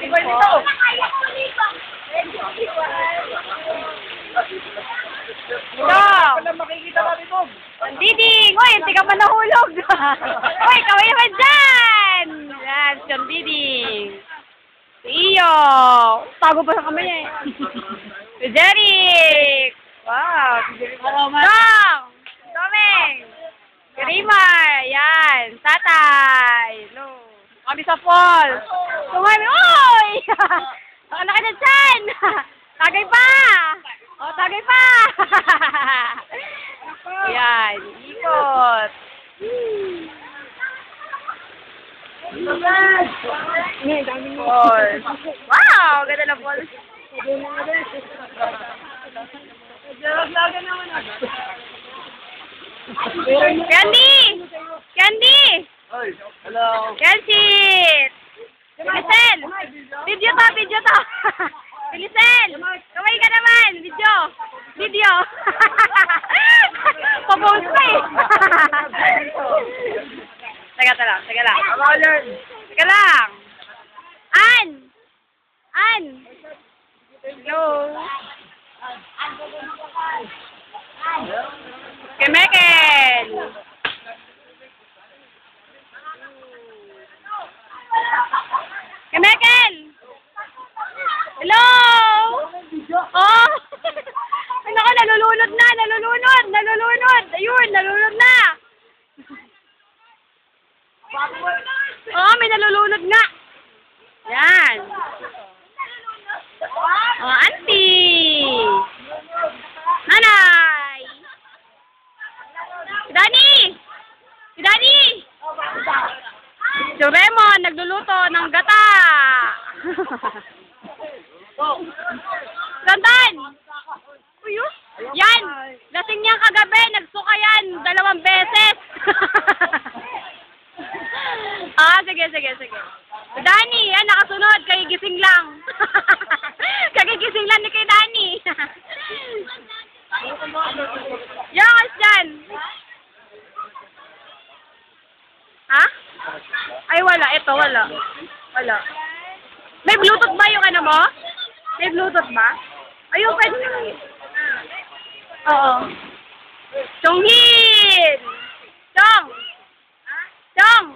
Ibay dito! Wala makikita ka dito. Diding! Uy, hindi ka pa nahulog. Uy, kaway naman dyan! Yan, John Diding. Si Iyo. Tago pa sa kamay eh. Si Jeric. Wow. Si Jeric Maroman. Dong! Domeng! Si Rimar. Yan. Tatay. No. Kami sa fall. Tumay. Uy! Nakalaki na dyan. Tagay pa! O, tagay pa! Yan. Ikot. Ball. Wow! Ganda na ball. Candy! Candy! Hello! Kensit! Bilisel! Video to! Video to! Bilisel! Kaway ka naman! Video! Video! Pabose pa eh! Teka lang, teka lang. Teka lang! An! An! Hello! Kemekel! Kemekel! Hello! Oh! Ay, naku, nalulunod na! Nalulunod! Nalulunod! Ayun, nalulunod na! Oh, may nalulunod nga! Yan! Oh, auntie! Nanay! Si Danny! Si Danny! Si Raymond, nagluluto ng gata! Gandan! Uy, yan! Lasing niya kagabi, nagsuka yan 2 beses! Sige. Si Danny, yan, nakasunod, kagigising lang. Kagigising lang ni kay Danny. Yakas dyan. Ha? Ay, wala. Ito, wala. Wala. May Bluetooth ba yung ano mo? May Bluetooth ba? Ayun, pwede na. Oo. Chonghin! Chong! Chong!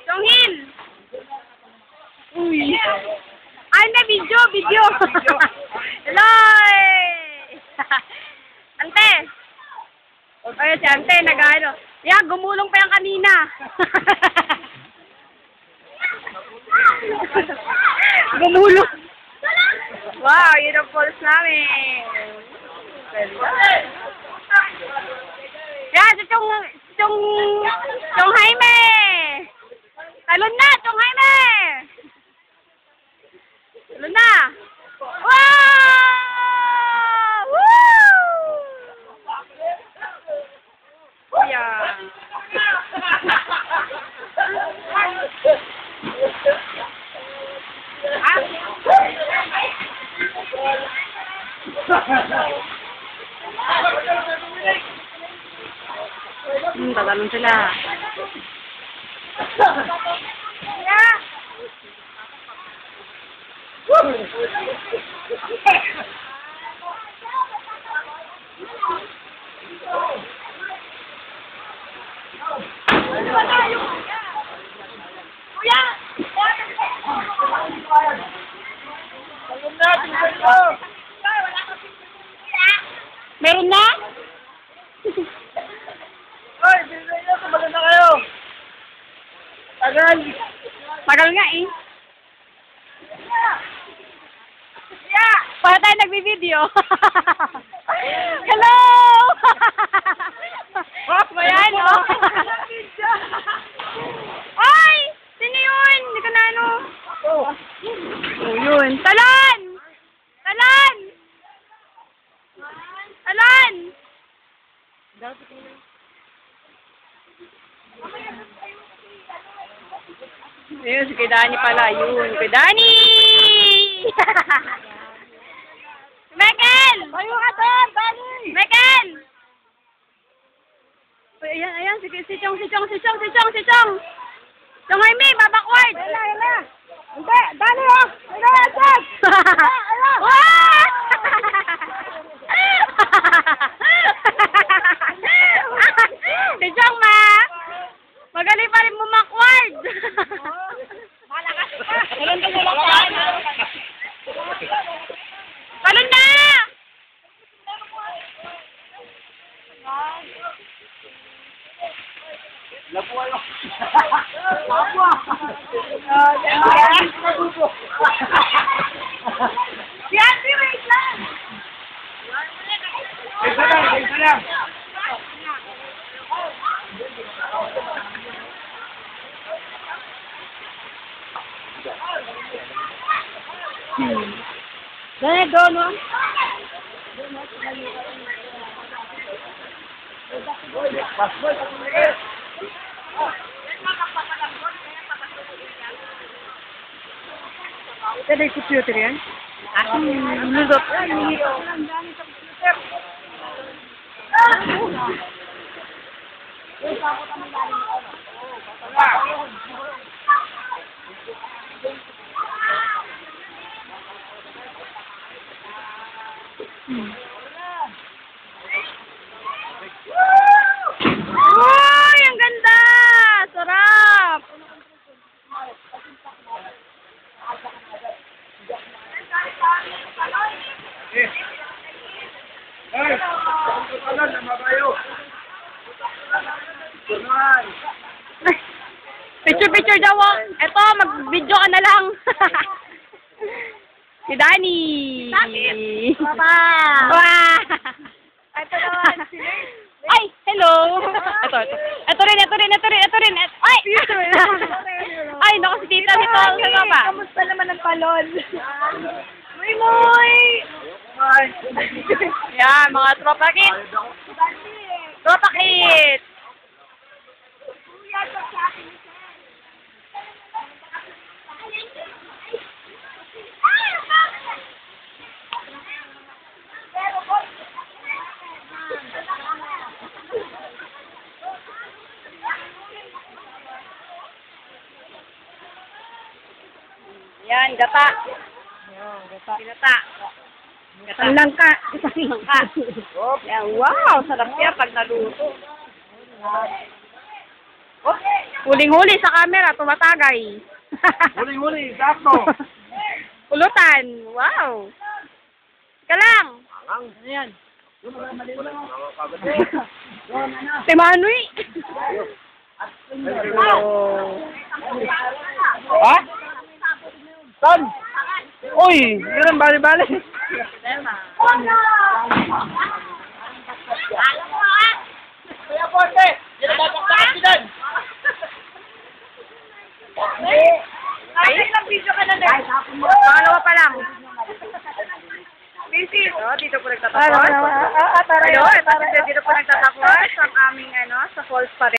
Chonghin! Uy! Ay, hindi, video! Hello! Ante! Ay, si Ante, nag-ano. Yan, gumulong pa yan kanina. Gumulong. Wow, yun ang pulse namin. Yan, si Chong Jaime! Talon na, Chong Jaime! Talon na! Wow! Woo! Yan. Tatanong sila. Meron na? Hoy, bilhin nyo, tumagal na kayo. Tagal. Tagal nga eh. Para tayo nagbi-video. Hello! Ayan, oh. Ay! Sino yun? Hindi ko na ano. Oh, yun. Talon! Talon! Talon! Ayun, si kay Danny pala. Yun, kay Danny! Michael! Tayo ka doon, Danny! Michael! Ayan, si Chong. Chong Jaime, babakward! Wala. Hindi, Danny! Dahil doon, no? Pwede yung computer yan? Lusot. Uy, ang ganda! Sarap! Ay! Pagkakalan na mabayo. Tunan. Picture daw. Oh. Eto, mag-video ka na lang. Si Danny. Papa. Wow. Ito naman. Ay, hello. Ito rin. Ay! Ay, naku si tita nito. Ano ba? Kamusta naman ang palon? Moy! Yan, mga tropa kit. Tropa kit. Yan, gata. Ginata. Ang langka. Langka. Yan, wow, sarap yan pag naluto. Oh, huling-huli sa camera, tumatagay. Huling-huli, sakto. Pulutan, wow. Ika lang. Ayan. Si Manoy. Ha? Ton! Uy! Yun ang bali-bali. Kaya po, ate! Yan ang babaktakan si Dan! Ay, ilang video ka na din? Pangalawa pa lang. Busy. Dito po nagtatapos. Dito po nagtatapos ang aming sa falls pa rin.